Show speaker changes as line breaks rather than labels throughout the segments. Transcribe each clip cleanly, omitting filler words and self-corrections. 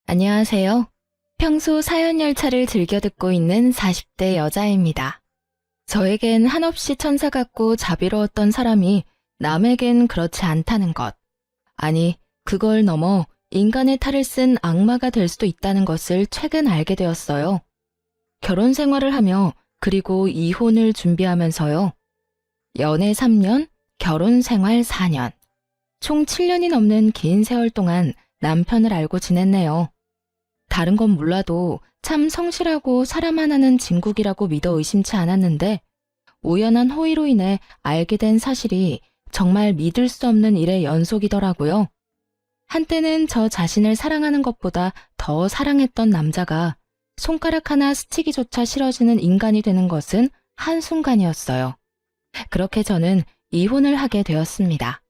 안녕하세요. 평소 사연 열차를 즐겨 듣고 있는 40대 여자입니다. 저에겐 한없이 천사 같고 자비로웠던 사람이 남에겐 그렇지 않다는 것. 아니, 그걸 넘어 인간의 탈을 쓴 악마가 될 수도 있다는 것을 최근 알게 되었어요. 결혼 생활을 하며 그리고 이혼을 준비하면서요. 연애 3년, 결혼 생활 4년. 총 7년이 넘는 긴 세월 동안 남편을 알고 지냈네요. 다른 건 몰라도 참 성실하고 사람 하나는 진국이라고 믿어 의심치 않았는데 우연한 호의로 인해 알게 된 사실이 정말 믿을 수 없는 일의 연속이더라고요. 한때는 저 자신을 사랑하는 것보다 더 사랑했던 남자가 손가락 하나 스치기조차 싫어지는 인간이 되는 것은 한순간이었어요. 그렇게 저는 이혼을 하게 되었습니다.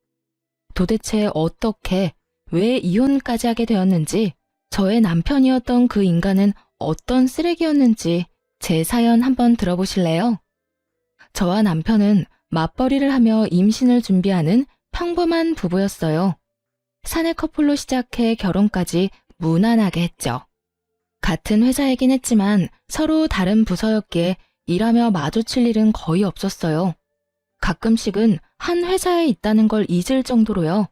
도대체 어떻게, 왜 이혼까지 하게 되었는지, 저의 남편이었던 그 인간은 어떤 쓰레기였는지 제 사연 한번 들어보실래요? 저와 남편은 맞벌이를 하며 임신을 준비하는 평범한 부부였어요. 사내 커플로 시작해 결혼까지 무난하게 했죠. 같은 회사이긴 했지만 서로 다른 부서였기에 일하며 마주칠 일은 거의 없었어요. 가끔씩은 한 회사에 있다는 걸 잊을 정도로요.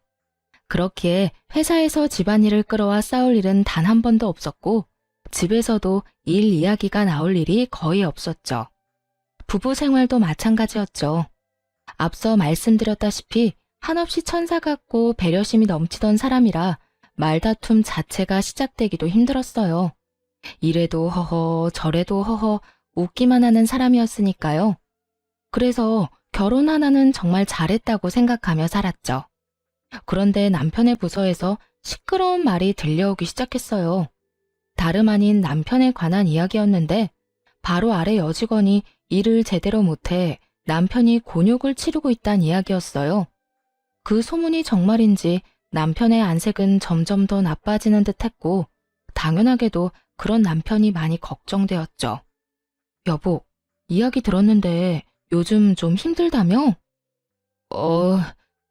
그렇기에 회사에서 집안일을 끌어와 싸울 일은 단 한 번도 없었고 집에서도 일 이야기가 나올 일이 거의 없었죠. 부부 생활도 마찬가지였죠. 앞서 말씀드렸다시피 한없이 천사 같고 배려심이 넘치던 사람이라 말다툼 자체가 시작되기도 힘들었어요. 이래도 허허 저래도 허허 웃기만 하는 사람이었으니까요. 그래서 결혼 하나는 정말 잘했다고 생각하며 살았죠. 그런데 남편의 부서에서 시끄러운 말이 들려오기 시작했어요. 다름 아닌 남편에 관한 이야기였는데 바로 아래 여직원이 일을 제대로 못해 남편이 곤욕을 치르고 있다는 이야기였어요. 그 소문이 정말인지 남편의 안색은 점점 더 나빠지는 듯 했고 당연하게도 그런 남편이 많이 걱정되었죠. 여보, 이야기 들었는데 요즘 좀 힘들다며?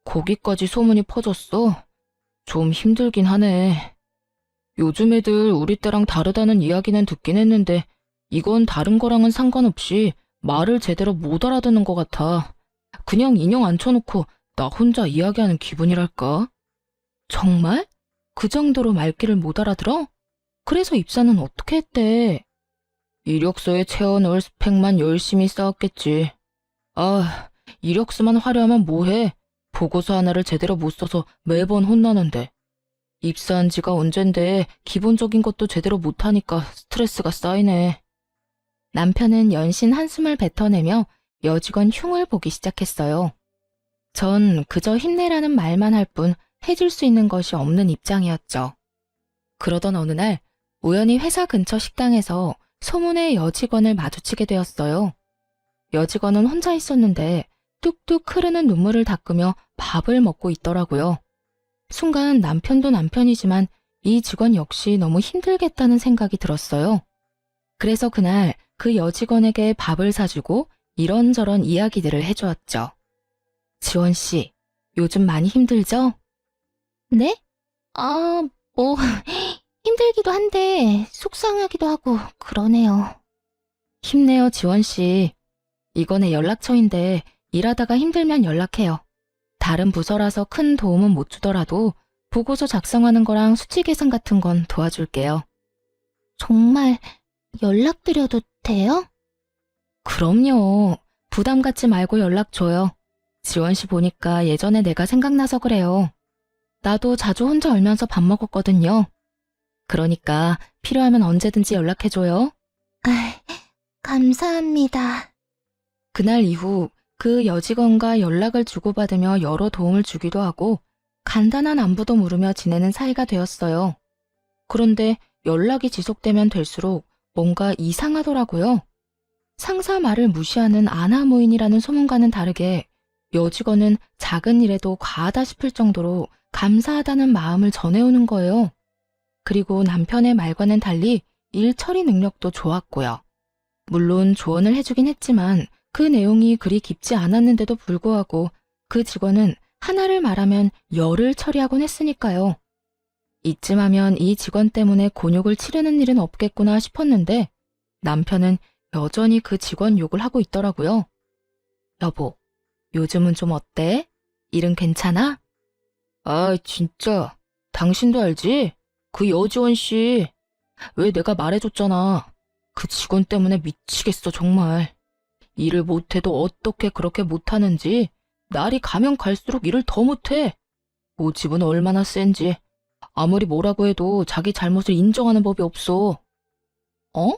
거기까지 소문이 퍼졌어? 좀 힘들긴 하네. 요즘 애들 우리 때랑 다르다는 이야기는 듣긴 했는데 이건 다른 거랑은 상관없이 말을 제대로 못 알아듣는 것 같아. 그냥 인형 앉혀놓고 나 혼자 이야기하는 기분이랄까? 정말? 그 정도로 말귀를 못 알아들어? 그래서 입사는 어떻게 했대? 이력서에 채워넣을 스펙만 열심히 쌓았겠지. 이력서만 화려하면 뭐해? 보고서 하나를 제대로 못 써서 매번 혼나는데. 입사한 지가 언젠데 기본적인 것도 제대로 못하니까 스트레스가 쌓이네. 남편은 연신 한숨을 뱉어내며 여직원 흉을 보기 시작했어요. 전 그저 힘내라는 말만 할 뿐 해줄 수 있는 것이 없는 입장이었죠. 그러던 어느 날 우연히 회사 근처 식당에서 소문의 여직원을 마주치게 되었어요. 여직원은 혼자 있었는데 뚝뚝 흐르는 눈물을 닦으며 밥을 먹고 있더라고요. 순간 남편도 남편이지만 이 직원 역시 너무 힘들겠다는 생각이 들었어요. 그래서 그날 그 여직원에게 밥을 사주고 이런저런 이야기들을 해주었죠. 지원 씨, 요즘 많이 힘들죠? 네? 뭐 힘들기도 한데 속상하기도 하고 그러네요. 힘내요, 지원 씨. 이건 내 연락처인데 일하다가 힘들면 연락해요. 다른 부서라서 큰 도움은 못 주더라도 보고서 작성하는 거랑 수치 계산 같은 건 도와줄게요. 정말 연락드려도 돼요? 그럼요. 부담 갖지 말고 연락 줘요. 지원 씨 보니까 예전에 내가 생각나서 그래요. 나도 자주 혼자 울면서 밥 먹었거든요. 그러니까 필요하면 언제든지 연락해줘요. 감사합니다. 그날 이후 그 여직원과 연락을 주고받으며 여러 도움을 주기도 하고 간단한 안부도 물으며 지내는 사이가 되었어요. 그런데 연락이 지속되면 될수록 뭔가 이상하더라고요. 상사 말을 무시하는 아나무인이라는 소문과는 다르게 여직원은 작은 일에도 과하다 싶을 정도로 감사하다는 마음을 전해오는 거예요. 그리고 남편의 말과는 달리 일 처리 능력도 좋았고요. 물론 조언을 해주긴 했지만 그 내용이 그리 깊지 않았는데도 불구하고 그 직원은 하나를 말하면 열을 처리하곤 했으니까요. 이쯤 하면 이 직원 때문에 곤욕을 치르는 일은 없겠구나 싶었는데 남편은 여전히 그 직원 욕을 하고 있더라고요. 여보, 요즘은 좀 어때? 일은 괜찮아? 아, 진짜. 당신도 알지? 그 여지원 씨. 왜 내가 말해줬잖아. 그 직원 때문에 미치겠어, 정말. 일을 못해도 어떻게 그렇게 못하는지 날이 가면 갈수록 일을 더 못해. 고집은 얼마나 센지. 아무리 뭐라고 해도 자기 잘못을 인정하는 법이 없어. 어?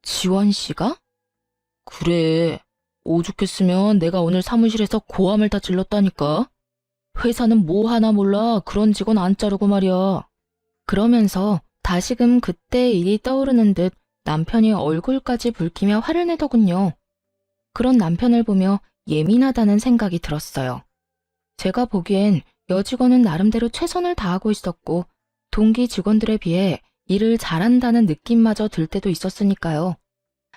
지원 씨가? 그래. 오죽했으면 내가 오늘 사무실에서 고함을 다 질렀다니까. 회사는 뭐 하나 몰라 그런 직원 안 자르고 말이야. 그러면서 다시금 그때 일이 떠오르는 듯 남편이 얼굴까지 붉히며 화를 내더군요. 그런 남편을 보며 예민하다는 생각이 들었어요. 제가 보기엔 여직원은 나름대로 최선을 다하고 있었고 동기 직원들에 비해 일을 잘한다는 느낌마저 들 때도 있었으니까요.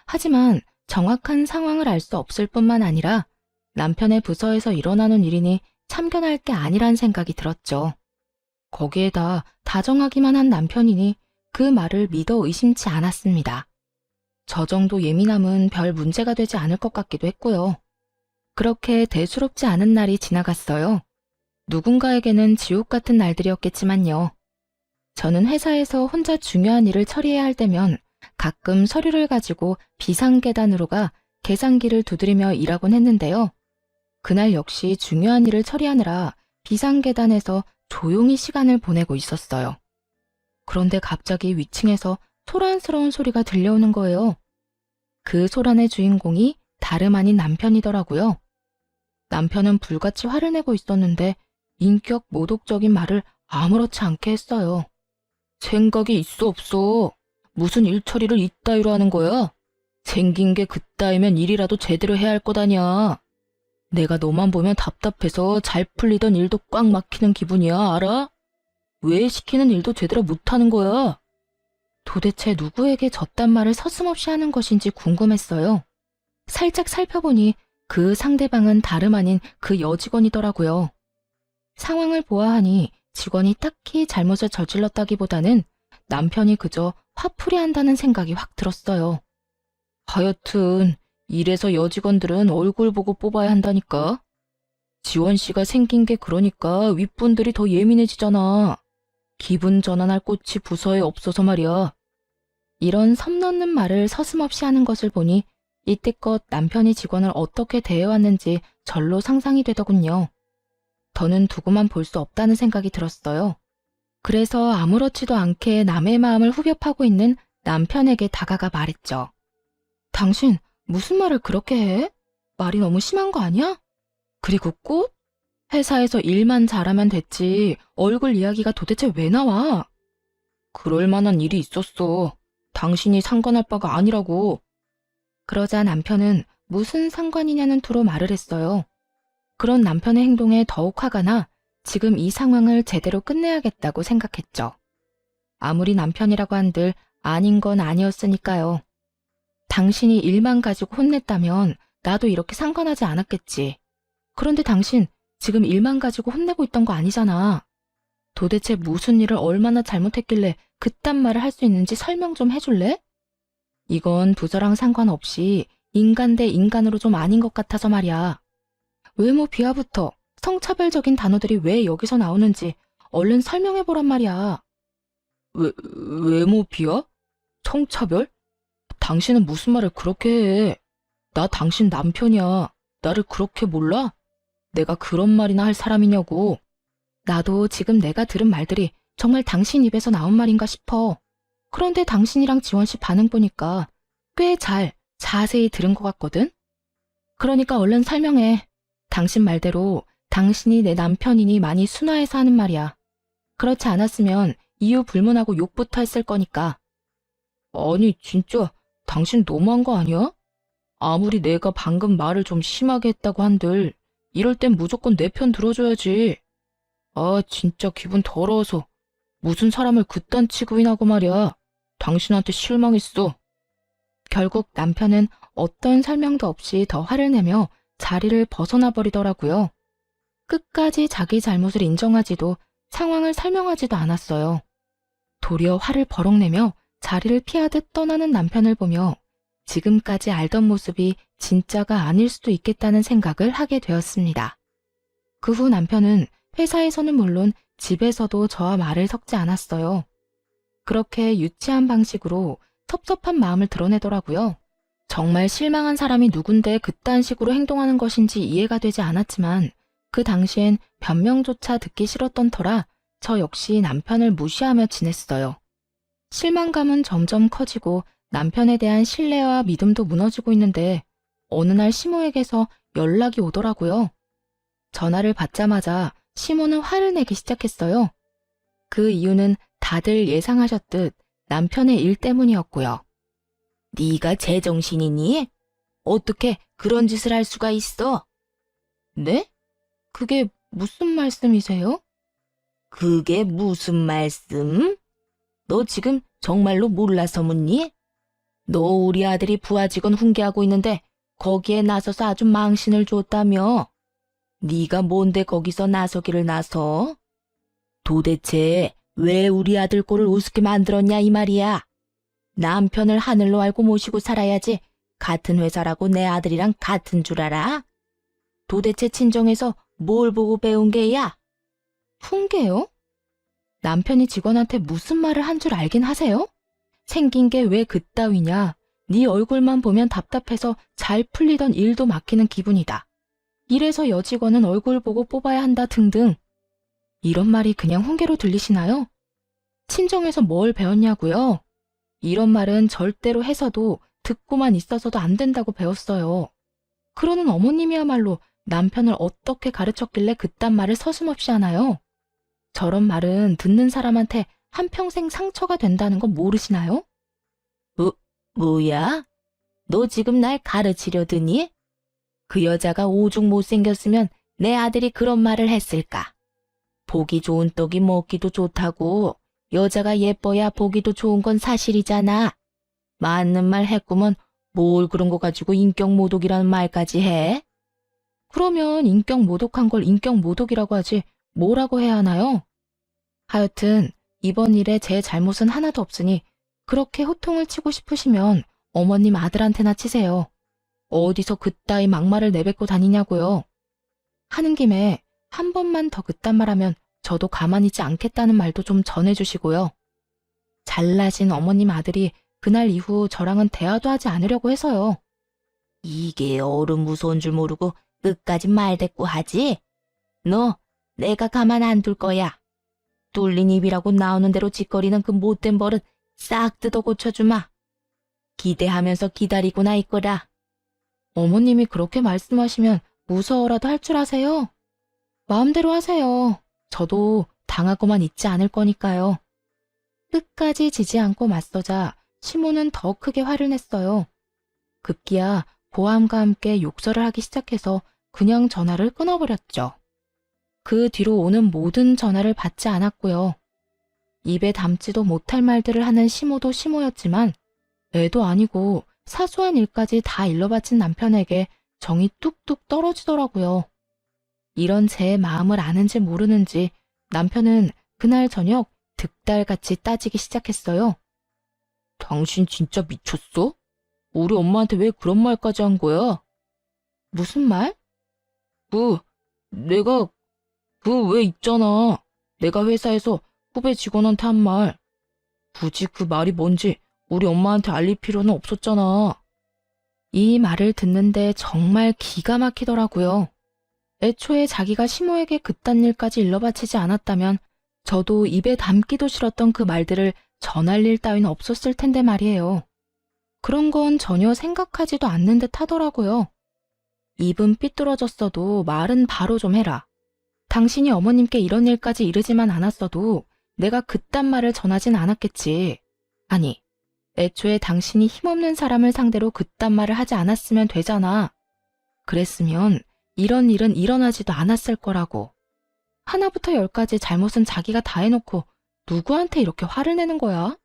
하지만 정확한 상황을 알 수 없을 뿐만 아니라 남편의 부서에서 일어나는 일이니 참견할 게 아니란 생각이 들었죠. 거기에다 다정하기만 한 남편이니 그 말을 믿어 의심치 않았습니다. 저 정도 예민함은 별 문제가 되지 않을 것 같기도 했고요. 그렇게 대수롭지 않은 날이 지나갔어요. 누군가에게는 지옥 같은 날들이었겠지만요. 저는 회사에서 혼자 중요한 일을 처리해야 할 때면 가끔 서류를 가지고 비상계단으로 가 계산기를 두드리며 일하곤 했는데요. 그날 역시 중요한 일을 처리하느라 비상계단에서 조용히 시간을 보내고 있었어요. 그런데 갑자기 위층에서 소란스러운 소리가 들려오는 거예요. 그 소란의 주인공이 다름 아닌 남편이더라고요. 남편은 불같이 화를 내고 있었는데 인격 모독적인 말을 아무렇지 않게 했어요. 생각이 있어 없어? 무슨 일 처리를 이따위로 하는 거야? 생긴 게 그따위면 일이라도 제대로 해야 할 것 아냐. 내가 너만 보면 답답해서 잘 풀리던 일도 꽉 막히는 기분이야, 알아? 왜 시키는 일도 제대로 못하는 거야? 도대체 누구에게 저딴 말을 서슴없이 하는 것인지 궁금했어요. 살짝 살펴보니 그 상대방은 다름 아닌 그 여직원이더라고요. 상황을 보아하니 직원이 딱히 잘못을 저질렀다기보다는 남편이 그저 화풀이한다는 생각이 확 들었어요. 하여튼 이래서 여직원들은 얼굴 보고 뽑아야 한다니까. 지원 씨가 생긴 게 그러니까 윗분들이 더 예민해지잖아. 기분 전환할 곳이 부서에 없어서 말이야. 이런 섬 넘는 말을 서슴없이 하는 것을 보니 이때껏 남편이 직원을 어떻게 대해왔는지 절로 상상이 되더군요. 더는 두고만 볼 수 없다는 생각이 들었어요. 그래서 아무렇지도 않게 남의 마음을 후벼 파고 있는 남편에게 다가가 말했죠. 당신 무슨 말을 그렇게 해? 말이 너무 심한 거 아니야? 그리고 꽃? 회사에서 일만 잘하면 됐지 얼굴 이야기가 도대체 왜 나와? 그럴 만한 일이 있었어. 당신이 상관할 바가 아니라고. 그러자 남편은 무슨 상관이냐는 투로 말을 했어요. 그런 남편의 행동에 더욱 화가 나 지금 이 상황을 제대로 끝내야겠다고 생각했죠. 아무리 남편이라고 한들 아닌 건 아니었으니까요. 당신이 일만 가지고 혼냈다면 나도 이렇게 상관하지 않았겠지. 그런데 당신 지금 일만 가지고 혼내고 있던 거 아니잖아. 도대체 무슨 일을 얼마나 잘못했길래 그딴 말을 할 수 있는지 설명 좀 해줄래? 이건 부서랑 상관없이 인간 대 인간으로 좀 아닌 것 같아서 말이야. 외모 비하부터 성차별적인 단어들이 왜 여기서 나오는지 얼른 설명해보란 말이야. 외모 비하? 성차별? 당신은 무슨 말을 그렇게 해? 나 당신 남편이야. 나를 그렇게 몰라? 내가 그런 말이나 할 사람이냐고. 나도 지금 내가 들은 말들이 정말 당신 입에서 나온 말인가 싶어. 그런데 당신이랑 지원 씨 반응 보니까 꽤 자세히 들은 것 같거든? 그러니까 얼른 설명해. 당신 말대로 당신이 내 남편이니 많이 순화해서 하는 말이야. 그렇지 않았으면 이유 불문하고 욕부터 했을 거니까. 아니 진짜 당신 너무한 거 아니야? 아무리 내가 방금 말을 좀 심하게 했다고 한들 이럴 땐 무조건 내 편 들어줘야지. 아 진짜 기분 더러워서 무슨 사람을 그딴 취급이나고 말이야. 당신한테 실망했어. 결국 남편은 어떤 설명도 없이 더 화를 내며 자리를 벗어나 버리더라고요. 끝까지 자기 잘못을 인정하지도 상황을 설명하지도 않았어요. 도리어 화를 버럭내며 자리를 피하듯 떠나는 남편을 보며 지금까지 알던 모습이 진짜가 아닐 수도 있겠다는 생각을 하게 되었습니다. 그 후 남편은 회사에서는 물론 집에서도 저와 말을 섞지 않았어요. 그렇게 유치한 방식으로 섭섭한 마음을 드러내더라고요. 정말 실망한 사람이 누군데 그딴 식으로 행동하는 것인지 이해가 되지 않았지만 그 당시엔 변명조차 듣기 싫었던 터라 저 역시 남편을 무시하며 지냈어요. 실망감은 점점 커지고 남편에 대한 신뢰와 믿음도 무너지고 있는데 어느 날 시모에게서 연락이 오더라고요. 전화를 받자마자 시모는 화를 내기 시작했어요. 그 이유는 다들 예상하셨듯 남편의 일 때문이었고요. 네가 제정신이니? 어떻게 그런 짓을 할 수가 있어? 네? 그게 무슨 말씀이세요? 그게 무슨 말씀? 너 지금 정말로 몰라서 묻니? 너 우리 아들이 부하 직원 훈계하고 있는데 거기에 나서서 아주 망신을 줬다며? 네가 뭔데 거기서 나서기를 나서? 도대체 왜 우리 아들 꼴을 우습게 만들었냐 이 말이야. 남편을 하늘로 알고 모시고 살아야지 같은 회사라고 내 아들이랑 같은 줄 알아? 도대체 친정에서 뭘 보고 배운 게야? 훈계요? 남편이 직원한테 무슨 말을 한 줄 알긴 하세요? 생긴 게 왜 그따위냐? 네 얼굴만 보면 답답해서 잘 풀리던 일도 막히는 기분이다. 이래서 여직원은 얼굴 보고 뽑아야 한다 등등. 이런 말이 그냥 훈계로 들리시나요? 친정에서 뭘 배웠냐고요? 이런 말은 절대로 해서도 듣고만 있어서도 안 된다고 배웠어요. 그러는 어머님이야말로 남편을 어떻게 가르쳤길래 그딴 말을 서슴없이 하나요? 저런 말은 듣는 사람한테 한평생 상처가 된다는 거 모르시나요? 뭐야? 너 지금 날 가르치려 드니? 그 여자가 오죽 못생겼으면 내 아들이 그런 말을 했을까? 보기 좋은 떡이 먹기도 좋다고. 여자가 예뻐야 보기도 좋은 건 사실이잖아. 맞는 말 했구먼 뭘 그런 거 가지고 인격 모독이라는 말까지 해? 그러면 인격 모독한 걸 인격 모독이라고 하지 뭐라고 해야 하나요? 하여튼 이번 일에 제 잘못은 하나도 없으니 그렇게 호통을 치고 싶으시면 어머님 아들한테나 치세요. 어디서 그따위 막말을 내뱉고 다니냐고요. 하는 김에 한 번만 더 그딴 말하면 저도 가만히 있지 않겠다는 말도 좀 전해주시고요. 잘나신 어머님 아들이 그날 이후 저랑은 대화도 하지 않으려고 해서요. 이게 어른 무서운 줄 모르고 끝까지 말대꾸 하지? 너 내가 가만 안 둘 거야. 뚫린 입이라고 나오는 대로 짓거리는 그 못된 버릇 싹 뜯어 고쳐주마. 기대하면서 기다리고나 있거라. 어머님이 그렇게 말씀하시면 무서워라도 할 줄 아세요? 마음대로 하세요. 저도 당하고만 있지 않을 거니까요. 끝까지 지지 않고 맞서자 시모는 더 크게 화를 냈어요. 급기야 보암과 함께 욕설을 하기 시작해서 그냥 전화를 끊어버렸죠. 그 뒤로 오는 모든 전화를 받지 않았고요. 입에 담지도 못할 말들을 하는 시모도 시모였지만 애도 아니고 사소한 일까지 다 일러바친 남편에게 정이 뚝뚝 떨어지더라고요. 이런 제 마음을 아는지 모르는지 남편은 그날 저녁 득달같이 따지기 시작했어요. 당신 진짜 미쳤어? 우리 엄마한테 왜 그런 말까지 한 거야? 무슨 말? 내가 왜 있잖아. 내가 회사에서 후배 직원한테 한 말. 굳이 그 말이 뭔지 우리 엄마한테 알릴 필요는 없었잖아. 이 말을 듣는데 정말 기가 막히더라고요. 애초에 자기가 시모에게 그딴 일까지 일러바치지 않았다면 저도 입에 담기도 싫었던 그 말들을 전할 일 따위는 없었을 텐데 말이에요. 그런 건 전혀 생각하지도 않는 듯 하더라고요. 입은 삐뚤어졌어도 말은 바로 좀 해라. 당신이 어머님께 이런 일까지 이르지만 않았어도 내가 그딴 말을 전하진 않았겠지. 아니, 애초에 당신이 힘없는 사람을 상대로 그딴 말을 하지 않았으면 되잖아. 그랬으면 이런 일은 일어나지도 않았을 거라고. 하나부터 열까지 잘못은 자기가 다 해놓고 누구한테 이렇게 화를 내는 거야?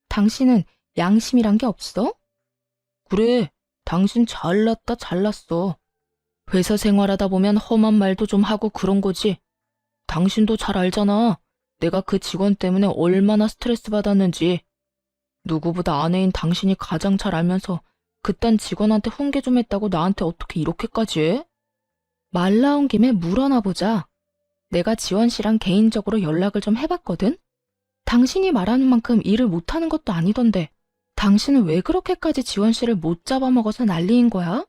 당신은 양심이란 게 없어? 그래, 당신 잘났다 잘났어. 회사 생활하다 보면 험한 말도 좀 하고 그런 거지. 당신도 잘 알잖아. 내가 그 직원 때문에 얼마나 스트레스 받았는지. 누구보다 아내인 당신이 가장 잘 알면서 그딴 직원한테 훈계 좀 했다고 나한테 어떻게 이렇게까지 해? 말 나온 김에 물어나 보자. 내가 지원 씨랑 개인적으로 연락을 좀 해봤거든? 당신이 말하는 만큼 일을 못하는 것도 아니던데 당신은 왜 그렇게까지 지원 씨를 못 잡아먹어서 난리인 거야?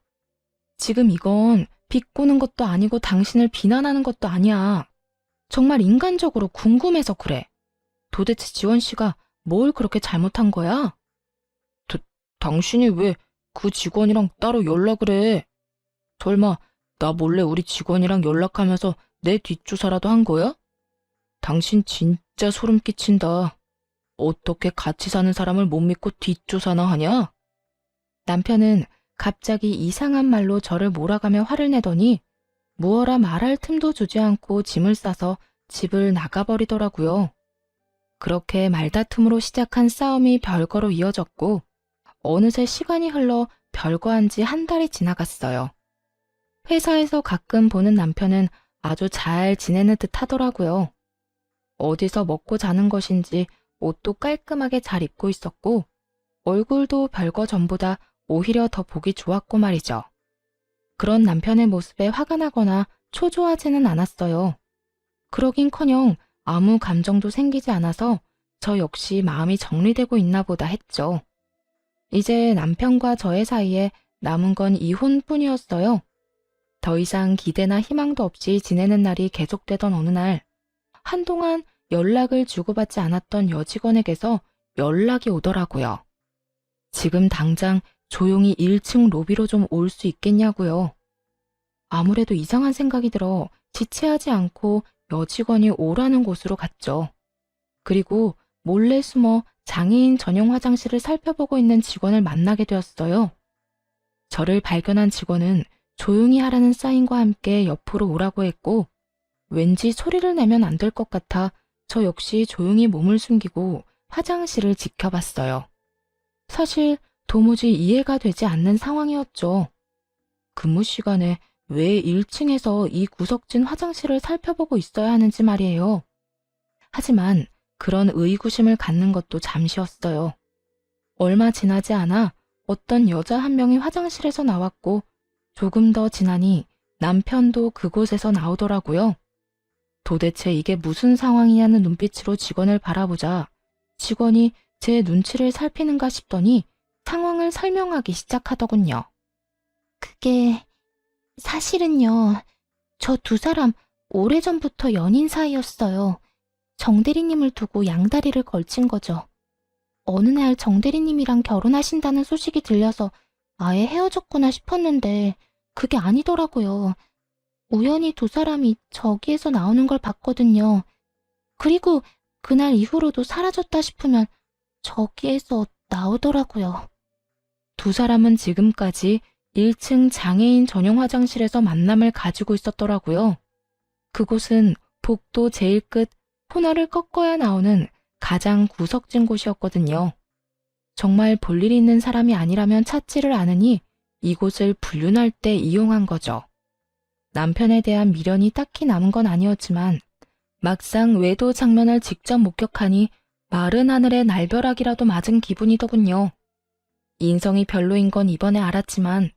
지금 이건 비꼬는 것도 아니고 당신을 비난하는 것도 아니야. 정말 인간적으로 궁금해서 그래. 도대체 지원 씨가 뭘 그렇게 잘못한 거야? 당신이 왜 그 직원이랑 따로 연락을 해? 설마 나 몰래 우리 직원이랑 연락하면서 내 뒷조사라도 한 거야? 당신 진짜 소름 끼친다. 어떻게 같이 사는 사람을 못 믿고 뒷조사나 하냐? 남편은 갑자기 이상한 말로 저를 몰아가며 화를 내더니 무어라 말할 틈도 주지 않고 짐을 싸서 집을 나가버리더라고요. 그렇게 말다툼으로 시작한 싸움이 별거로 이어졌고 어느새 시간이 흘러 별거한 지 한 달이 지나갔어요. 회사에서 가끔 보는 남편은 아주 잘 지내는 듯 하더라고요. 어디서 먹고 자는 것인지 옷도 깔끔하게 잘 입고 있었고 얼굴도 별거 전보다 오히려 더 보기 좋았고 말이죠. 그런 남편의 모습에 화가 나거나 초조하지는 않았어요. 그러긴커녕 아무 감정도 생기지 않아서 저 역시 마음이 정리되고 있나 보다 했죠. 이제 남편과 저의 사이에 남은 건 이혼뿐이었어요. 더 이상 기대나 희망도 없이 지내는 날이 계속되던 어느 날, 한동안 연락을 주고받지 않았던 여직원에게서 연락이 오더라고요. 지금 당장 조용히 1층 로비로 좀 올 수 있겠냐고요. 아무래도 이상한 생각이 들어 지체하지 않고 여직원이 오라는 곳으로 갔죠. 그리고 몰래 숨어 장애인 전용 화장실을 살펴보고 있는 직원을 만나게 되었어요. 저를 발견한 직원은 조용히 하라는 사인과 함께 옆으로 오라고 했고 왠지 소리를 내면 안 될 것 같아 저 역시 조용히 몸을 숨기고 화장실을 지켜봤어요. 사실 도무지 이해가 되지 않는 상황이었죠. 근무 시간에 왜 1층에서 이 구석진 화장실을 살펴보고 있어야 하는지 말이에요. 하지만 그런 의구심을 갖는 것도 잠시였어요. 얼마 지나지 않아 어떤 여자 한 명이 화장실에서 나왔고 조금 더 지나니 남편도 그곳에서 나오더라고요. 도대체 이게 무슨 상황이냐는 눈빛으로 직원을 바라보자 직원이 제 눈치를 살피는가 싶더니 상황을 설명하기 시작하더군요. 그게 사실은요. 저 두 사람 오래전부터 연인 사이였어요. 정대리님을 두고 양다리를 걸친 거죠. 어느 날 정대리님이랑 결혼하신다는 소식이 들려서 아예 헤어졌구나 싶었는데 그게 아니더라고요. 우연히 두 사람이 저기에서 나오는 걸 봤거든요. 그리고 그날 이후로도 사라졌다 싶으면 저기에서 나오더라고요. 두 사람은 지금까지 1층 장애인 전용 화장실에서 만남을 가지고 있었더라고요. 그곳은 복도 제일 끝 코너를 꺾어야 나오는 가장 구석진 곳이었거든요. 정말 볼일 있는 사람이 아니라면 찾지를 않으니 이곳을 불륜할 때 이용한 거죠. 남편에 대한 미련이 딱히 남은 건 아니었지만 막상 외도 장면을 직접 목격하니 마른 하늘의 날벼락이라도 맞은 기분이더군요. 인성이 별로인 건 이번에 알았지만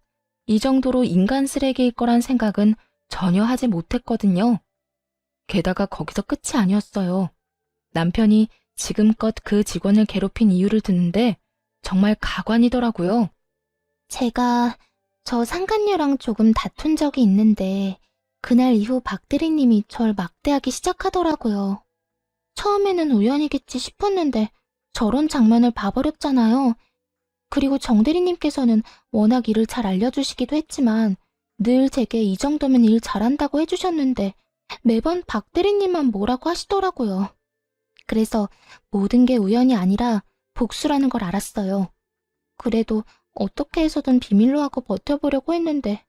이 정도로 인간 쓰레기일 거란 생각은 전혀 하지 못했거든요. 게다가 거기서 끝이 아니었어요. 남편이 지금껏 그 직원을 괴롭힌 이유를 듣는데 정말 가관이더라고요. 제가 저 상간녀랑 조금 다툰 적이 있는데 그날 이후 박 대리님이 절 막대하기 시작하더라고요. 처음에는 우연이겠지 싶었는데 저런 장면을 봐버렸잖아요. 그리고 정 대리님께서는 워낙 일을 잘 알려주시기도 했지만 늘 제게 이 정도면 일 잘한다고 해주셨는데 매번 박 대리님만 뭐라고 하시더라고요. 그래서 모든 게 우연이 아니라 복수라는 걸 알았어요. 그래도 어떻게 해서든 비밀로 하고 버텨보려고 했는데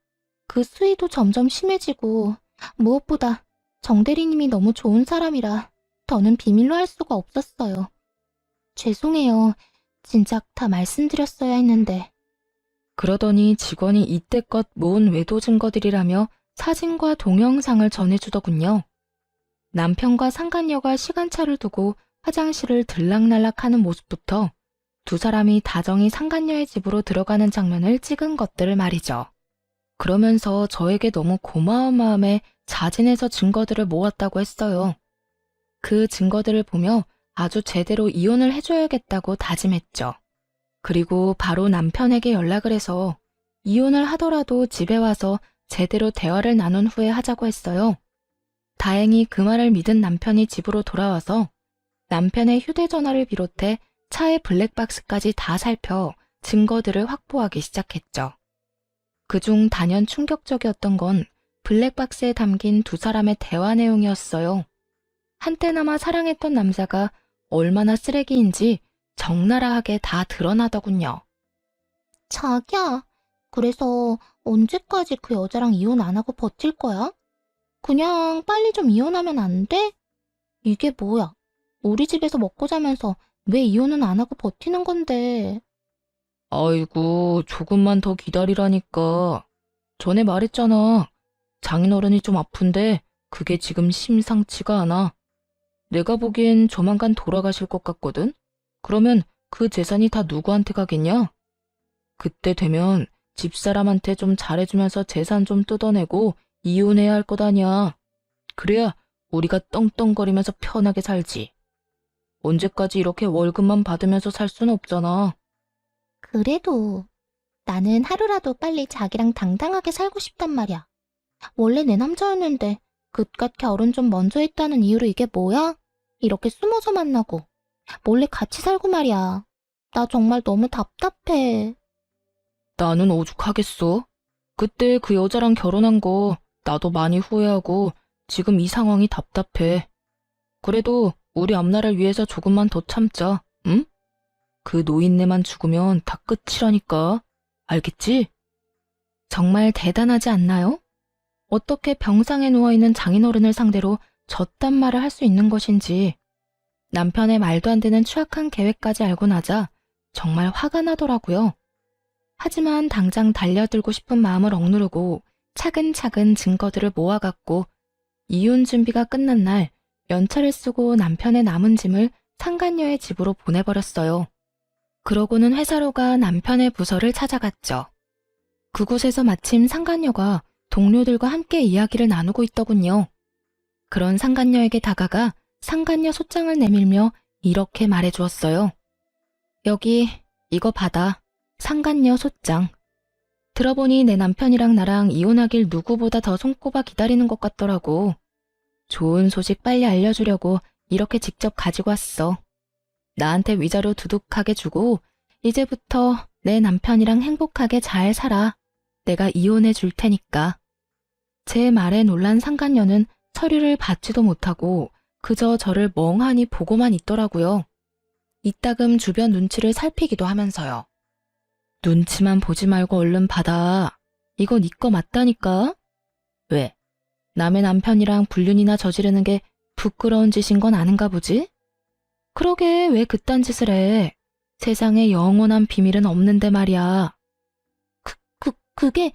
그 수위도 점점 심해지고 무엇보다 정 대리님이 너무 좋은 사람이라 더는 비밀로 할 수가 없었어요. 죄송해요. 진작 다 말씀드렸어야 했는데. 그러더니 직원이 이때껏 모은 외도 증거들이라며 사진과 동영상을 전해주더군요. 남편과 상간녀가 시간차를 두고 화장실을 들락날락하는 모습부터 두 사람이 다정히 상간녀의 집으로 들어가는 장면을 찍은 것들을 말이죠. 그러면서 저에게 너무 고마운 마음에 자진해서 증거들을 모았다고 했어요. 그 증거들을 보며 아주 제대로 이혼을 해줘야겠다고 다짐했죠. 그리고 바로 남편에게 연락을 해서 이혼을 하더라도 집에 와서 제대로 대화를 나눈 후에 하자고 했어요. 다행히 그 말을 믿은 남편이 집으로 돌아와서 남편의 휴대전화를 비롯해 차의 블랙박스까지 다 살펴 증거들을 확보하기 시작했죠. 그중 단연 충격적이었던 건 블랙박스에 담긴 두 사람의 대화 내용이었어요. 한때나마 사랑했던 남자가 얼마나 쓰레기인지 적나라하게 다 드러나더군요.
자기야, 그래서 언제까지 그 여자랑 이혼 안 하고 버틸 거야? 그냥 빨리 좀 이혼하면 안 돼? 이게 뭐야? 우리 집에서 먹고 자면서 왜 이혼은 안 하고 버티는 건데?
아이고, 조금만 더 기다리라니까. 전에 말했잖아. 장인어른이 좀 아픈데 그게 지금 심상치가 않아. 내가 보기엔 조만간 돌아가실 것 같거든? 그러면 그 재산이 다 누구한테 가겠냐? 그때 되면 집사람한테 좀 잘해주면서 재산 좀 뜯어내고 이혼해야 할 것 아니야. 그래야 우리가 떵떵거리면서 편하게 살지. 언제까지 이렇게 월급만 받으면서 살 수는 없잖아.
그래도 나는 하루라도 빨리 자기랑 당당하게 살고 싶단 말이야. 원래 내 남자였는데 그깟 결혼 좀 먼저 했다는 이유로 이게 뭐야? 이렇게 숨어서 만나고 몰래 같이 살고 말이야. 나 정말 너무 답답해.
나는 오죽하겠어. 그때 그 여자랑 결혼한 거 나도 많이 후회하고 지금 이 상황이 답답해. 그래도 우리 앞날을 위해서 조금만 더 참자, 응? 그 노인네만 죽으면 다 끝이라니까. 알겠지? 정말 대단하지 않나요? 어떻게 병상에 누워있는 장인어른을 상대로 저딴 말을 할 수 있는 것인지. 남편의 말도 안 되는 추악한 계획까지 알고 나자 정말 화가 나더라고요. 하지만 당장 달려들고 싶은 마음을 억누르고 차근차근 증거들을 모아갔고 이혼 준비가 끝난 날 연차를 쓰고 남편의 남은 짐을 상간녀의 집으로 보내버렸어요. 그러고는 회사로 가 남편의 부서를 찾아갔죠. 그곳에서 마침 상간녀가 동료들과 함께 이야기를 나누고 있더군요. 그런 상간녀에게 다가가 상간녀 소장을 내밀며 이렇게 말해주었어요. 여기 이거 받아. 상간녀 소장. 들어보니 내 남편이랑 나랑 이혼하길 누구보다 더 손꼽아 기다리는 것 같더라고. 좋은 소식 빨리 알려주려고 이렇게 직접 가지고 왔어. 나한테 위자료 두둑하게 주고 이제부터 내 남편이랑 행복하게 잘 살아. 내가 이혼해 줄 테니까. 제 말에 놀란 상간녀는 서류를 받지도 못하고 그저 저를 멍하니 보고만 있더라고요. 이따금 주변 눈치를 살피기도 하면서요. 눈치만 보지 말고 얼른 받아. 이거 네 거 맞다니까? 왜? 남의 남편이랑 불륜이나 저지르는 게 부끄러운 짓인 건 아는가 보지? 그러게 왜 그딴 짓을 해? 세상에 영원한 비밀은 없는데 말이야.
그게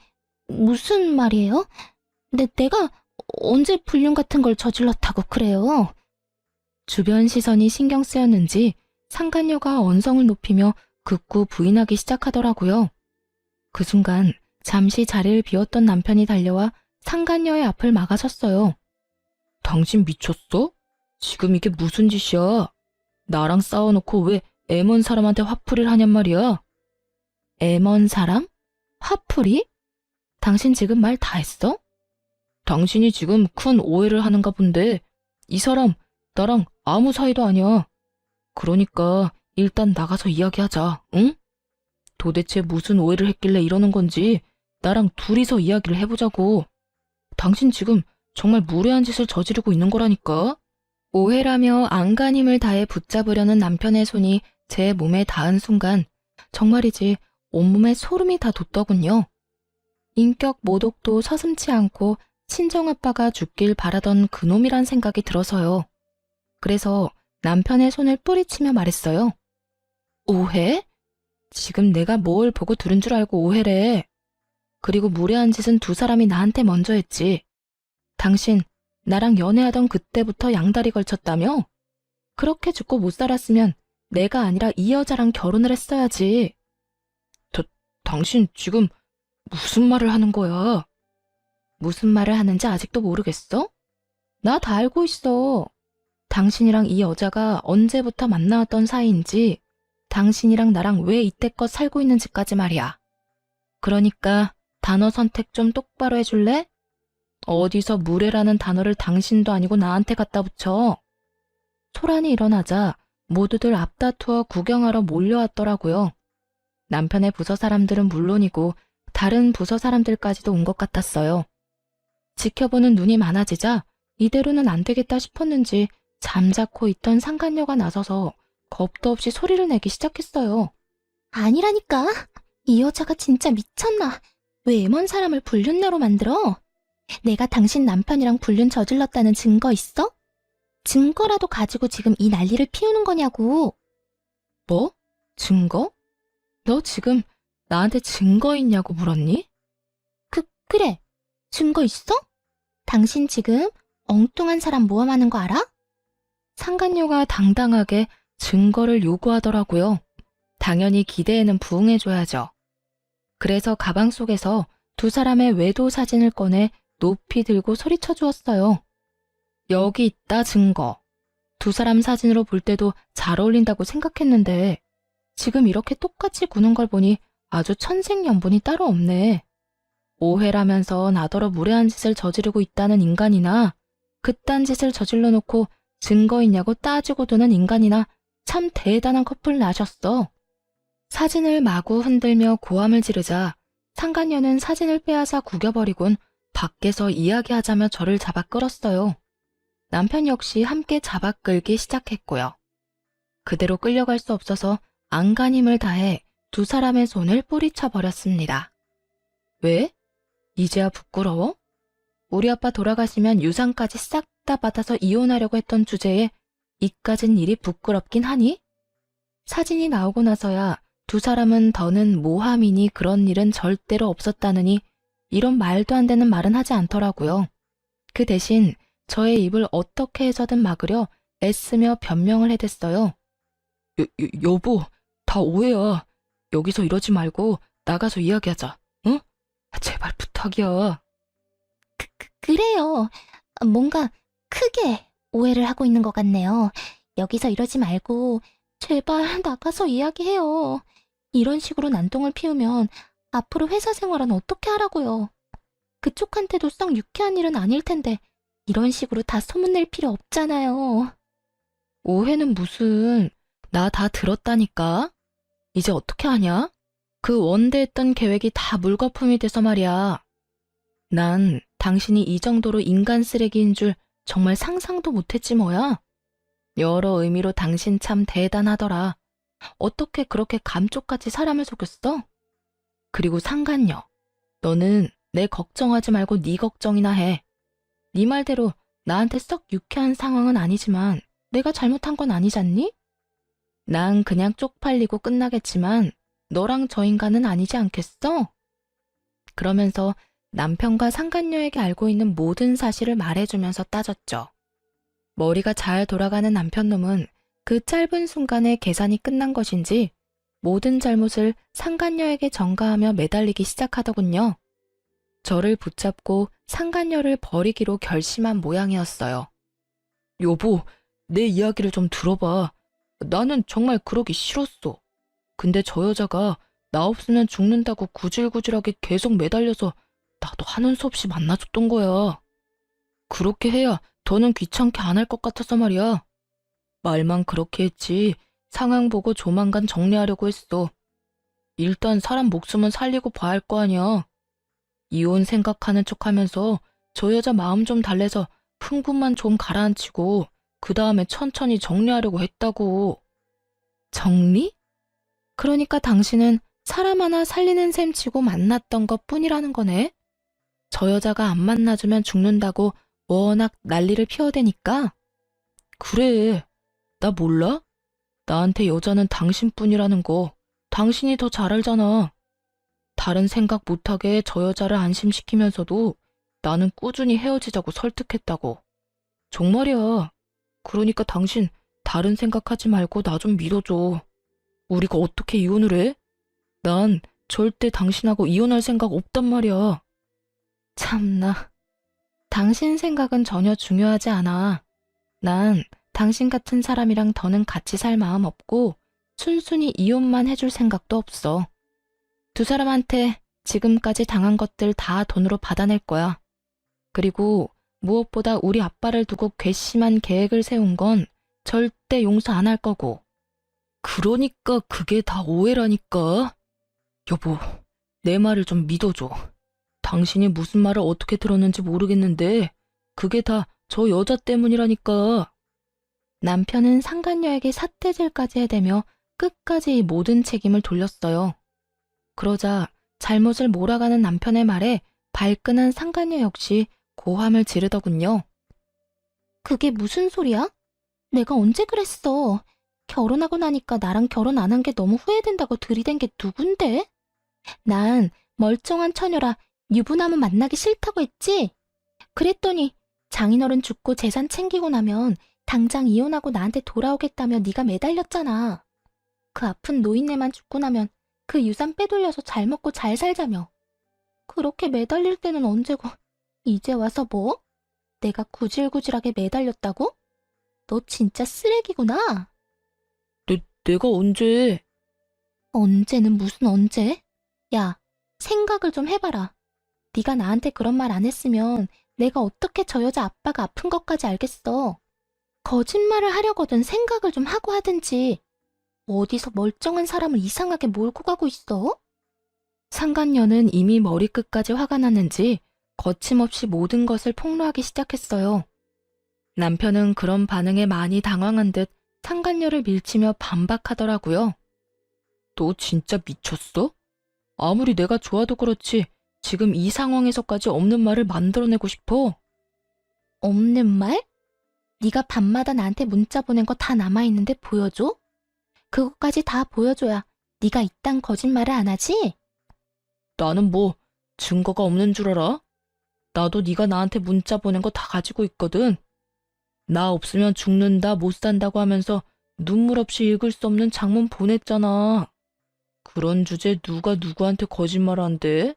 무슨 말이에요? 내가 언제 불륜 같은 걸 저질렀다고 그래요?
주변 시선이 신경 쓰였는지 상간녀가 언성을 높이며 극구 부인하기 시작하더라고요. 그 순간 잠시 자리를 비웠던 남편이 달려와 상간녀의 앞을 막아섰어요. 당신 미쳤어? 지금 이게 무슨 짓이야? 나랑 싸워놓고 왜 애먼 사람한테 화풀이를 하냔 말이야? 애먼 사람? 화풀이? 당신 지금 말 다 했어? 당신이 지금 큰 오해를 하는가 본데 이 사람 나랑 아무 사이도 아니야. 그러니까 일단 나가서 이야기하자, 응? 도대체 무슨 오해를 했길래 이러는 건지 나랑 둘이서 이야기를 해보자고. 당신 지금 정말 무례한 짓을 저지르고 있는 거라니까. 오해라며 안간힘을 다해 붙잡으려는 남편의 손이 제 몸에 닿은 순간 정말이지 온몸에 소름이 다 돋더군요. 인격 모독도 서슴지 않고 친정아빠가 죽길 바라던 그놈이란 생각이 들어서요. 그래서 남편의 손을 뿌리치며 말했어요. 오해? 지금 내가 뭘 보고 들은 줄 알고 오해래. 그리고 무례한 짓은 두 사람이 나한테 먼저 했지. 당신 나랑 연애하던 그때부터 양다리 걸쳤다며? 그렇게 죽고 못 살았으면 내가 아니라 이 여자랑 결혼을 했어야지. 당신 지금 무슨 말을 하는 거야? 무슨 말을 하는지 아직도 모르겠어? 나 다 알고 있어. 당신이랑 이 여자가 언제부터 만나왔던 사이인지, 당신이랑 나랑 왜 이때껏 살고 있는지까지 말이야. 그러니까 단어 선택 좀 똑바로 해줄래? 어디서 무례라는 단어를 당신도 아니고 나한테 갖다 붙여. 소란이 일어나자 모두들 앞다투어 구경하러 몰려왔더라고요. 남편의 부서 사람들은 물론이고 다른 부서 사람들까지도 온 것 같았어요. 지켜보는 눈이 많아지자 이대로는 안 되겠다 싶었는지 잠자코 있던 상간녀가 나서서 겁도 없이 소리를 내기 시작했어요.
아니라니까. 이 여자가 진짜 미쳤나. 왜 애먼 사람을 불륜녀로 만들어? 내가 당신 남편이랑 불륜 저질렀다는 증거 있어? 증거라도 가지고 지금 이 난리를 피우는 거냐고.
뭐? 증거? 너 지금 나한테 증거 있냐고 물었니?
그래. 증거 있어? 당신 지금 엉뚱한 사람 모함하는 거 알아?
상간녀가 당당하게 증거를 요구하더라고요. 당연히 기대에는 부응해줘야죠. 그래서 가방 속에서 두 사람의 외도 사진을 꺼내 높이 들고 소리쳐 주었어요. 여기 있다 증거. 두 사람 사진으로 볼 때도 잘 어울린다고 생각했는데 지금 이렇게 똑같이 구는 걸 보니 아주 천생연분이 따로 없네. 오해라면서 나더러 무례한 짓을 저지르고 있다는 인간이나 그딴 짓을 저질러 놓고 증거 있냐고 따지고 도는 인간이나 참 대단한 커플 나셨어. 사진을 마구 흔들며 고함을 지르자 상간녀는 사진을 빼앗아 구겨버리곤 밖에서 이야기하자며 저를 잡아 끌었어요. 남편 역시 함께 잡아 끌기 시작했고요. 그대로 끌려갈 수 없어서 안간힘을 다해 두 사람의 손을 뿌리쳐 버렸습니다. 왜? 이제야 부끄러워? 우리 아빠 돌아가시면 유산까지 싹 다 받아서 이혼하려고 했던 주제에 이까진 일이 부끄럽긴 하니? 사진이 나오고 나서야 두 사람은 더는 모함이니 그런 일은 절대로 없었다느니 이런 말도 안 되는 말은 하지 않더라고요. 그 대신 저의 입을 어떻게 해서든 막으려 애쓰며 변명을 해댔어요. 여보, 다 오해야. 여기서 이러지 말고 나가서 이야기하자. 응? 제발 부탁이야.
그래요. 뭔가 크게 오해를 하고 있는 것 같네요. 여기서 이러지 말고 제발 나가서 이야기해요. 이런 식으로 난동을 피우면 앞으로 회사 생활은 어떻게 하라고요. 그쪽한테도 썩 유쾌한 일은 아닐 텐데 이런 식으로 다 소문낼 필요 없잖아요.
오해는 무슨, 나 다 들었다니까. 이제 어떻게 하냐? 그 원대했던 계획이 다 물거품이 돼서 말이야. 난 당신이 이 정도로 인간 쓰레기인 줄 정말 상상도 못했지 뭐야. 여러 의미로 당신 참 대단하더라. 어떻게 그렇게 감쪽같이 사람을 속였어? 그리고 상간녀, 너는 내 걱정하지 말고 네 걱정이나 해. 네 말대로 나한테 썩 유쾌한 상황은 아니지만 내가 잘못한 건 아니잖니? 난 그냥 쪽팔리고 끝나겠지만 너랑 저 인간은 아니지 않겠어? 그러면서 남편과 상간녀에게 알고 있는 모든 사실을 말해주면서 따졌죠. 머리가 잘 돌아가는 남편놈은 그 짧은 순간에 계산이 끝난 것인지 모든 잘못을 상간녀에게 전가하며 매달리기 시작하더군요. 저를 붙잡고 상간녀를 버리기로 결심한 모양이었어요. 여보, 내 이야기를 좀 들어봐. 나는 정말 그러기 싫었어. 근데 저 여자가 나 없으면 죽는다고 구질구질하게 계속 매달려서 나도 하는 수 없이 만나줬던 거야. 그렇게 해야 더는 귀찮게 안 할 것 같아서 말이야. 말만 그렇게 했지 상황 보고 조만간 정리하려고 했어. 일단 사람 목숨은 살리고 봐야 할 거 아니야. 이혼 생각하는 척하면서 저 여자 마음 좀 달래서 흥분만 좀 가라앉히고 그 다음에 천천히 정리하려고 했다고. 정리? 그러니까 당신은 사람 하나 살리는 셈 치고 만났던 것 뿐이라는 거네. 저 여자가 안 만나주면 죽는다고 워낙 난리를 피워대니까. 그래, 나 몰라? 나한테 여자는 당신뿐이라는 거 당신이 더 잘 알잖아. 다른 생각 못하게 저 여자를 안심시키면서도 나는 꾸준히 헤어지자고 설득했다고. 정말이야. 그러니까 당신 다른 생각하지 말고 나 좀 믿어줘. 우리가 어떻게 이혼을 해? 난 절대 당신하고 이혼할 생각 없단 말이야. 참나. 당신 생각은 전혀 중요하지 않아. 난 당신 같은 사람이랑 더는 같이 살 마음 없고 순순히 이혼만 해줄 생각도 없어. 두 사람한테 지금까지 당한 것들 다 돈으로 받아낼 거야. 그리고 무엇보다 우리 아빠를 두고 괘씸한 계획을 세운 건 절대 용서 안 할 거고. 그러니까 그게 다 오해라니까. 여보, 내 말을 좀 믿어줘. 당신이 무슨 말을 어떻게 들었는지 모르겠는데 그게 다 저 여자 때문이라니까. 남편은 상간녀에게 삿대질까지 해대며 끝까지 이 모든 책임을 돌렸어요. 그러자 잘못을 몰아가는 남편의 말에 발끈한 상간녀 역시 고함을 지르더군요.
그게 무슨 소리야? 내가 언제 그랬어? 결혼하고 나니까 나랑 결혼 안 한 게 너무 후회된다고 들이댄 게 누군데? 난 멀쩡한 처녀라 유부남은 만나기 싫다고 했지? 그랬더니 장인어른 죽고 재산 챙기고 나면 당장 이혼하고 나한테 돌아오겠다며 네가 매달렸잖아. 그 아픈 노인네만 죽고 나면 그 유산 빼돌려서 잘 먹고 잘 살자며. 그렇게 매달릴 때는 언제고 이제 와서 뭐? 내가 구질구질하게 매달렸다고? 너 진짜 쓰레기구나.
내가 언제?
언제는 무슨 언제? 야, 생각을 좀 해봐라. 네가 나한테 그런 말 안 했으면 내가 어떻게 저 여자 아빠가 아픈 것까지 알겠어. 거짓말을 하려거든 생각을 좀 하고 하든지. 어디서 멀쩡한 사람을 이상하게 몰고 가고 있어?
상간녀는 이미 머리끝까지 화가 났는지 거침없이 모든 것을 폭로하기 시작했어요. 남편은 그런 반응에 많이 당황한 듯 상간녀를 밀치며 반박하더라고요. 너 진짜 미쳤어? 아무리 내가 좋아도 그렇지 지금 이 상황에서까지 없는 말을 만들어내고 싶어?
없는 말? 네가 밤마다 나한테 문자 보낸 거 다 남아있는데 보여줘? 그것까지 다 보여줘야 네가 이딴 거짓말을 안 하지?
나는 뭐 증거가 없는 줄 알아? 나도 네가 나한테 문자 보낸 거 다 가지고 있거든. 나 없으면 죽는다 못 산다고 하면서 눈물 없이 읽을 수 없는 장문 보냈잖아. 그런 주제 누가 누구한테 거짓말 한대?